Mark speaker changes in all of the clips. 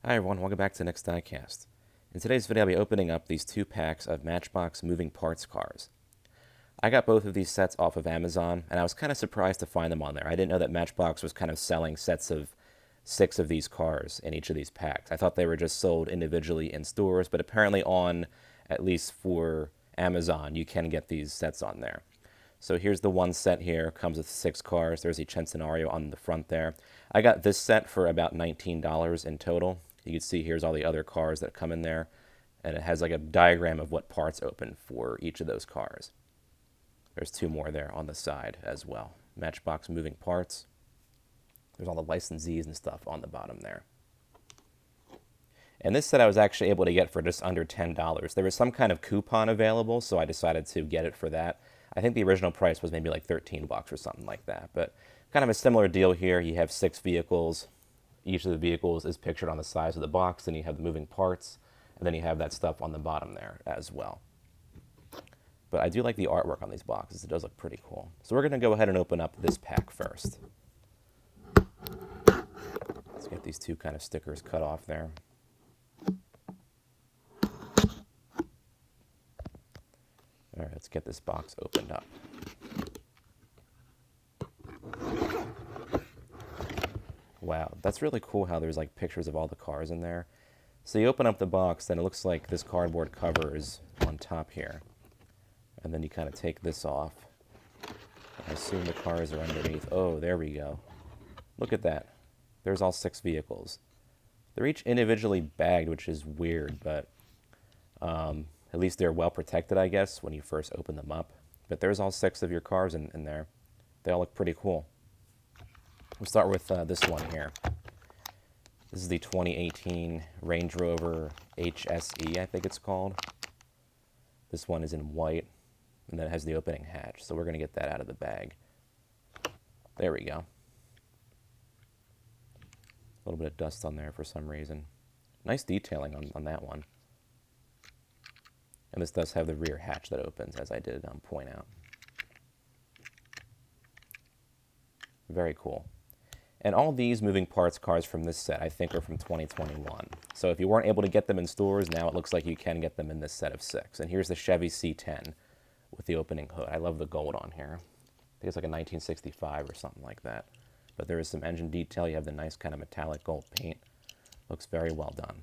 Speaker 1: Hi everyone, welcome back to the next diecast. In today's video I'll be opening up these two packs of Matchbox moving parts cars. I got both of these sets off of Amazon and I was kind of surprised to find them on there. I didn't know that Matchbox was kind of selling sets of 6 of these cars in each of these packs. I thought they were just sold individually in stores, but apparently on, at least for Amazon, you can get these sets on there. So here's the one set here, comes with 6 cars. There's the Centenario on the front there. I got this set for about $19 in total. You can see here's all the other cars that come in there, and it has like a diagram of what parts open for each of those cars. There's 2 more there on the side as well. Matchbox moving parts. There's all the licensees and stuff on the bottom there. And this set I was actually able to get for just under $10. There was some kind of coupon available, so I decided to get it for that. I think the original price was maybe like 13 bucks or something like that. But kind of a similar deal here. You have 6 vehicles. Each of the vehicles is pictured on the sides of the box. Then you have the moving parts. And then you have that stuff on the bottom there as well. But I do like the artwork on these boxes. It does look pretty cool. So we're going to go ahead and open up this pack first. Let's get these 2 kind of stickers cut off there. All right, let's get this box opened up. Wow, that's really cool how there's like pictures of all the cars in there. So you open up the box, then it looks like this cardboard cover is on top here. And then you kind of take this off. I assume the cars are underneath. Oh, there we go. Look at that. There's all 6 vehicles. They're each individually bagged, which is weird, but at least they're well protected, I guess, when you first open them up. But there's all 6 of your cars in there. They all look pretty cool. We'll start with this one here. This is the 2018 Range Rover HSE, I think it's called. This one is in white, and then it has the opening hatch. So we're going to get that out of the bag. There we go. A little bit of dust on there for some reason. Nice detailing on that one. And this does have the rear hatch that opens, as I did point out. Very cool. And all these moving parts cars from this set, I think, are from 2021. So if you weren't able to get them in stores, now it looks like you can get them in this set of 6. And here's the Chevy C10 with the opening hood. I love the gold on here. I think it's like a 1965 or something like that. But there is some engine detail. You have the nice kind of metallic gold paint. Looks very well done.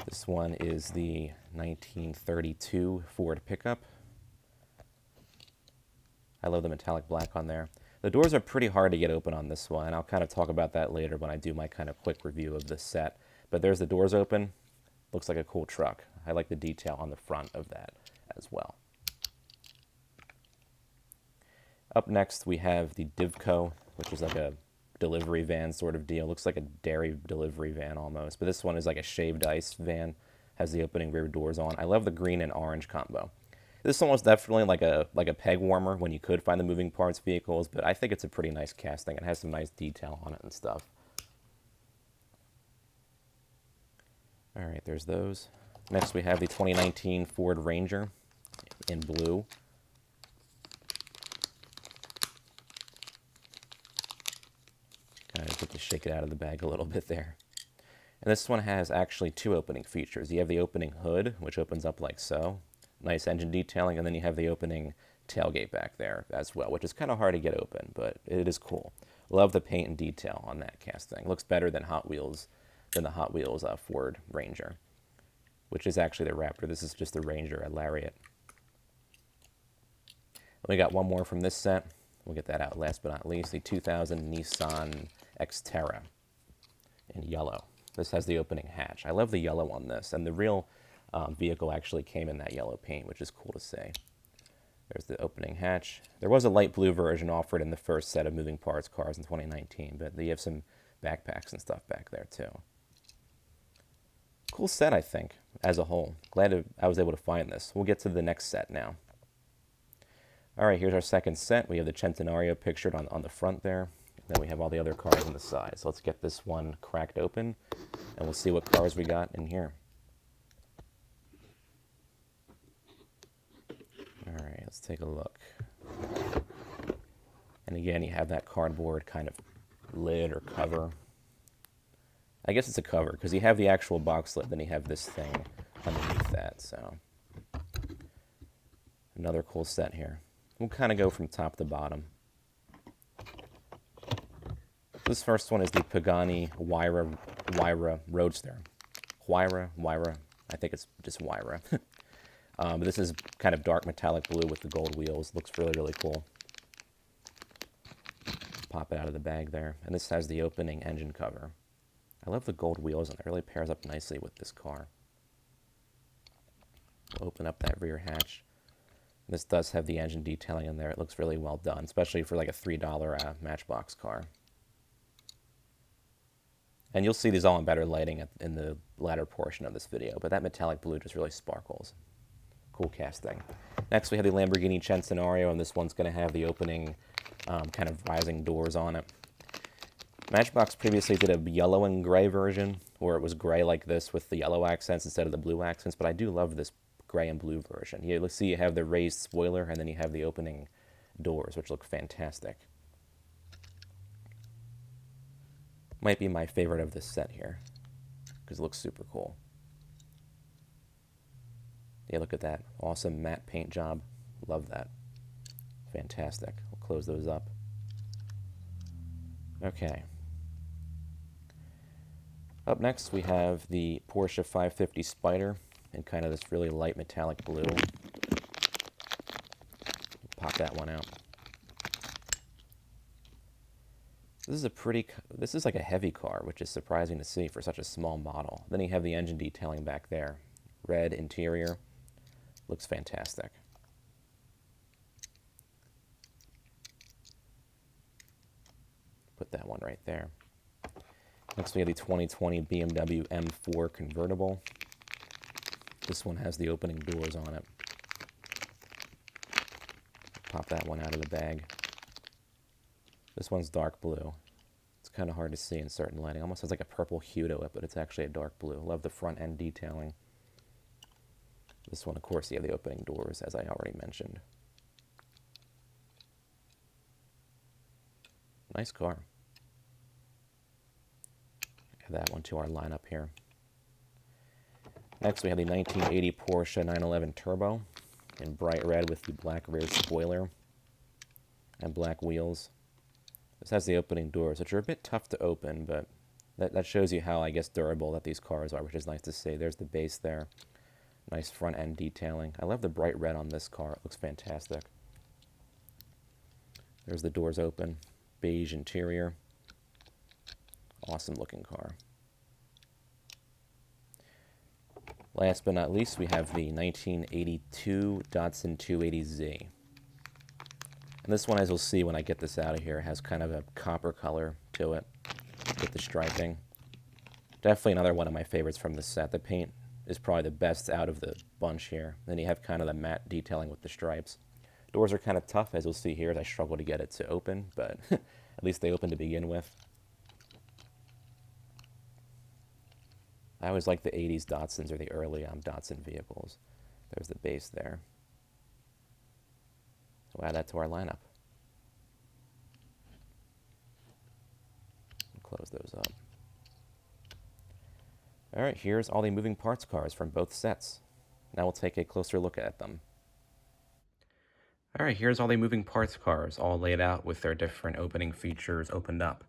Speaker 1: This one is the 1932 Ford pickup. I love the metallic black on there. The doors are pretty hard to get open on this one, and I'll kind of talk about that later when I do my kind of quick review of this set. But there's the doors open. Looks like a cool truck. I like the detail on the front of that as well. Up next, we have the Divco, which is like a delivery van sort of deal. Looks like a dairy delivery van almost, but this one is like a shaved ice van. Has the opening rear doors on. I love the green and orange combo. This one was definitely like a peg warmer when you could find the moving parts vehicles, but I think it's a pretty nice casting. It has some nice detail on it and stuff. All right, there's those. Next, we have the 2019 Ford Ranger in blue. Kind of get to shake it out of the bag a little bit there. And this one has actually 2 opening features. You have the opening hood, which opens up like so. Nice engine detailing, and then you have the opening tailgate back there as well, which is kind of hard to get open, but it is cool. Love the paint and detail on that casting. Looks better than the Hot Wheels Ford Ranger, which is actually the Raptor. This is just the Ranger, a Lariat. We got one more from this set. We'll get that out last but not least. The 2000 Nissan Xterra in yellow. This has the opening hatch. I love the yellow on this, and the real vehicle actually came in that yellow paint, which is cool to see. There's the opening hatch. There was a light blue version offered in the first set of moving parts cars in 2019, but they have some backpacks and stuff back there too. Cool set, I think, as a whole. Glad I was able to find this. We'll get to the next set now. All right, here's our second set. We have the Centenario pictured on the front there. Then we have all the other cars on the side. So let's get this one cracked open, and we'll see what cars we got in here. All right, let's take a look. And again, you have that cardboard kind of lid or cover. I guess it's a cover because you have the actual box lid, then you have this thing underneath that. So another cool set here. We'll kind of go from top to bottom. This first one is the Pagani Huayra Roadster. Huayra. I think it's just Huayra. This is kind of dark metallic blue with the gold wheels. Looks really, really cool. Pop it out of the bag there. And this has the opening engine cover. I love the gold wheels, and it really pairs up nicely with this car. We'll open up that rear hatch. This does have the engine detailing in there. It looks really well done, especially for like a $3 Matchbox car. And you'll see these all in better lighting in the latter portion of this video, but that metallic blue just really sparkles. Cool casting. Next we have the Lamborghini Centenario, and this one's going to have the opening kind of rising doors on it. Matchbox previously did a yellow and gray version, where it was gray like this with the yellow accents instead of the blue accents, but I do love this gray and blue version. Let's see, you have the raised spoiler, and then you have the opening doors, which look fantastic. Might be my favorite of this set here, because it looks super cool. Yeah, look at that. Awesome matte paint job. Love that. Fantastic. We'll close those up. Okay. Up next, we have the Porsche 550 Spyder in kind of this really light metallic blue. Pop that one out. This is like a heavy car, which is surprising to see for such a small model. Then you have the engine detailing back there. Red interior. Looks fantastic. Put that one right there. Next we have the 2020 BMW M4 convertible. This one has the opening doors on it. Pop that one out of the bag. This one's dark blue. It's kind of hard to see in certain lighting. Almost has like a purple hue to it, but it's actually a dark blue. Love the front end detailing. This one, of course, you have the opening doors, as I already mentioned. Nice car. Add that one to our lineup here. Next, we have the 1980 Porsche 911 Turbo in bright red with the black rear spoiler and black wheels. This has the opening doors, which are a bit tough to open, but that shows you how, I guess, durable that these cars are, which is nice to see. There's the base there. Nice front end detailing. I love the bright red on this car. It looks fantastic. There's the doors open. Beige interior. Awesome looking car. Last but not least, we have the 1982 Datsun 280Z. And this one, as you'll see when I get this out of here, has kind of a copper color to it with the striping. Definitely another one of my favorites from this set. The paint is probably the best out of the bunch here. Then you have kind of the matte detailing with the stripes. Doors are kind of tough, as you'll see here, as I struggle to get it to open, but at least they open to begin with. I always like the 80s Datsuns or the early Datsun vehicles. There's the base there. So we'll add that to our lineup. Close those up. All right, here's all the moving parts cars from both sets. Now we'll take a closer look at them. All right, here's all the moving parts cars, all laid out with their different opening features opened up.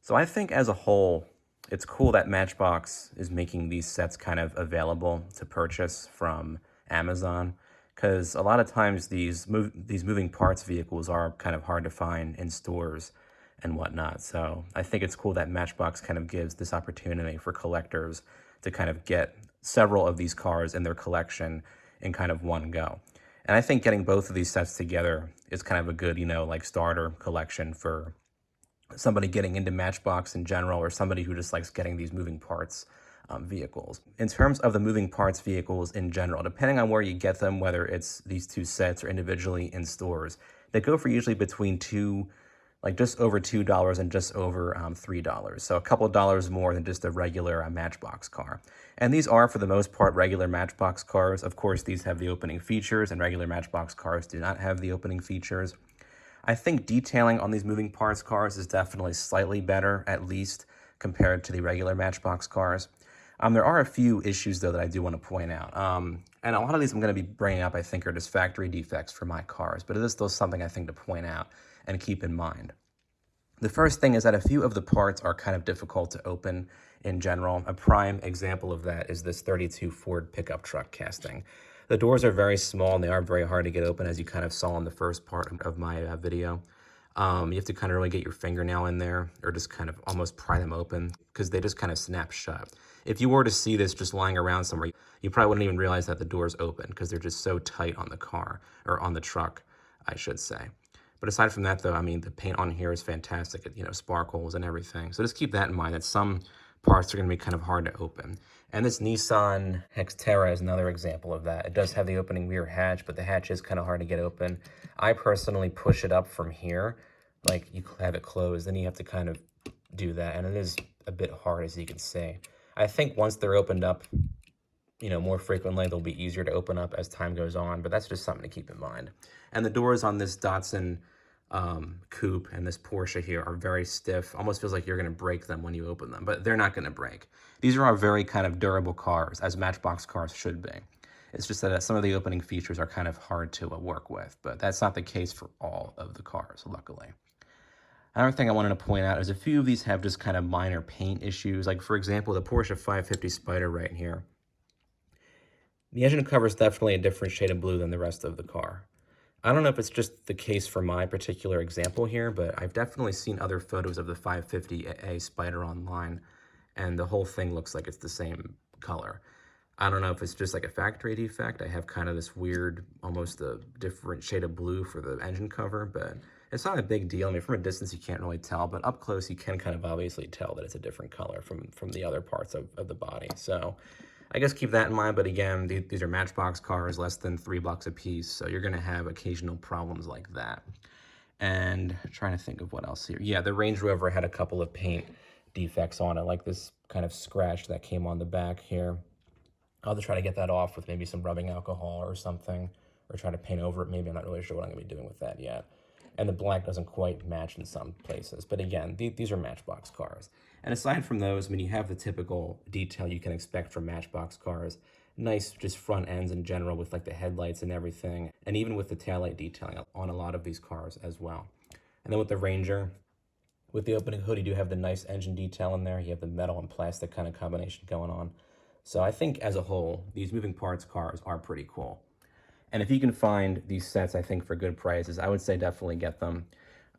Speaker 1: So I think as a whole, it's cool that Matchbox is making these sets kind of available to purchase from Amazon, because a lot of times these moving parts vehicles are kind of hard to find in stores and whatnot. So I think it's cool that Matchbox kind of gives this opportunity for collectors to kind of get several of these cars in their collection in kind of one go. And I think getting both of these sets together is kind of a good, like starter collection for somebody getting into Matchbox in general, or somebody who just likes getting these moving parts vehicles. In terms of the moving parts vehicles in general, depending on where you get them, whether it's these two sets or individually in stores, they go for usually between just over $2 and just over $3. So a couple dollars more than just a regular Matchbox car. And these are, for the most part, regular Matchbox cars. Of course, these have the opening features, and regular Matchbox cars do not have the opening features. I think detailing on these moving parts cars is definitely slightly better, at least compared to the regular Matchbox cars. There are a few issues, though, that I do want to point out. And a lot of these I'm going to be bringing up, I think, are just factory defects for my cars, but it is still something I think to point out and keep in mind. The first thing is that a few of the parts are kind of difficult to open in general. A prime example of that is this 32 Ford pickup truck casting. The doors are very small and they are very hard to get open, as you kind of saw in the first part of my video. You have to kind of really get your fingernail in there or just kind of almost pry them open because they just kind of snap shut. If you were to see this just lying around somewhere, you probably wouldn't even realize that the door's open because they're just so tight on the car, or on the truck, I should say. But aside from that, though, I mean, the paint on here is fantastic. It, sparkles and everything. So just keep that in mind, that some parts are going to be kind of hard to open. And this Nissan Xterra is another example of that. It does have the opening rear hatch, but the hatch is kind of hard to get open. I personally push it up from here, like you have it closed, then you have to kind of do that. And it is a bit hard, as you can see. I think once they're opened up, more frequently, they'll be easier to open up as time goes on, but that's just something to keep in mind. And the doors on this Datsun coupe and this Porsche here are very stiff. Almost feels like you're going to break them when you open them, but they're not going to break. These are all very kind of durable cars, as Matchbox cars should be. It's just that some of the opening features are kind of hard to work with, but that's not the case for all of the cars, luckily. Another thing I wanted to point out is a few of these have just kind of minor paint issues. Like, for example, the Porsche 550 Spyder right here. The engine cover is definitely a different shade of blue than the rest of the car. I don't know if it's just the case for my particular example here, but I've definitely seen other photos of the 550A Spyder online, and the whole thing looks like it's the same color. I don't know if it's just like a factory defect. I have kind of this weird, almost a different shade of blue for the engine cover, but it's not a big deal. I mean, from a distance, you can't really tell, but up close, you can kind of obviously tell that it's a different color from the other parts of the body. So I guess keep that in mind, but again, these are Matchbox cars, less than $3 a piece, so you're going to have occasional problems like that. And trying to think of what else here. Yeah, the Range Rover had a couple of paint defects on it, like this kind of scratch that came on the back here. I'll have to try to get that off with maybe some rubbing alcohol or something, or try to paint over it. Maybe I'm not really sure what I'm going to be doing with that yet. And the black doesn't quite match in some places. But again, these are Matchbox cars. And aside from those, I mean, you have the typical detail you can expect from Matchbox cars. Nice just front ends in general with like the headlights and everything. And even with the taillight detailing on a lot of these cars as well. And then with the Ranger, with the opening hood, you do have the nice engine detail in there. You have the metal and plastic kind of combination going on. So I think as a whole, these moving parts cars are pretty cool. And if you can find these sets, I think, for good prices, I would say definitely get them.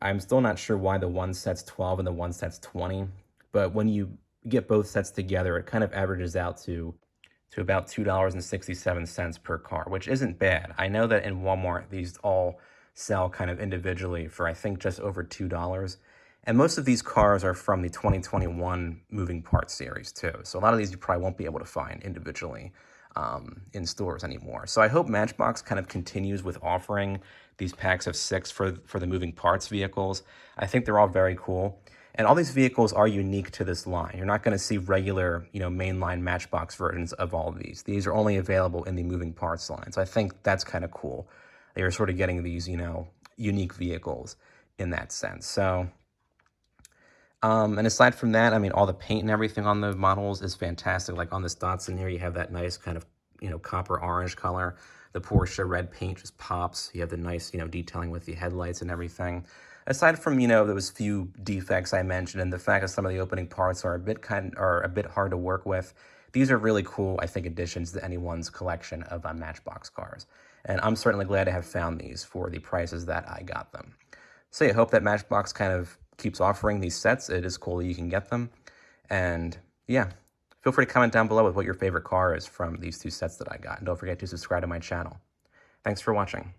Speaker 1: I'm still not sure why the one set's 12 and the one set's 20, but when you get both sets together, it kind of averages out to about $2.67 per car, which isn't bad. I know that in Walmart, these all sell kind of individually for, I think, just over $2. And most of these cars are from the 2021 moving parts series, too. So a lot of these you probably won't be able to find individually in stores anymore. So I hope Matchbox kind of continues with offering these packs of 6 for the moving parts vehicles. I think they're all very cool. And all these vehicles are unique to this line. You're not going to see regular, mainline Matchbox versions of all of these. These are only available in the moving parts line. So I think that's kind of cool. You're sort of getting these, unique vehicles in that sense. So, and aside from that, I mean, all the paint and everything on the models is fantastic. Like on this Datsun here, you have that nice kind of, copper orange color. The Porsche red paint just pops. You have the nice, detailing with the headlights and everything. Aside from, those few defects I mentioned and the fact that some of the opening parts are a bit hard to work with, these are really cool, I think, additions to anyone's collection of Matchbox cars. And I'm certainly glad to have found these for the prices that I got them. So yeah, I hope that Matchbox kind of keeps offering these sets. It is cool that you can get them. And yeah, feel free to comment down below with what your favorite car is from these two sets that I got. And don't forget to subscribe to my channel. Thanks for watching.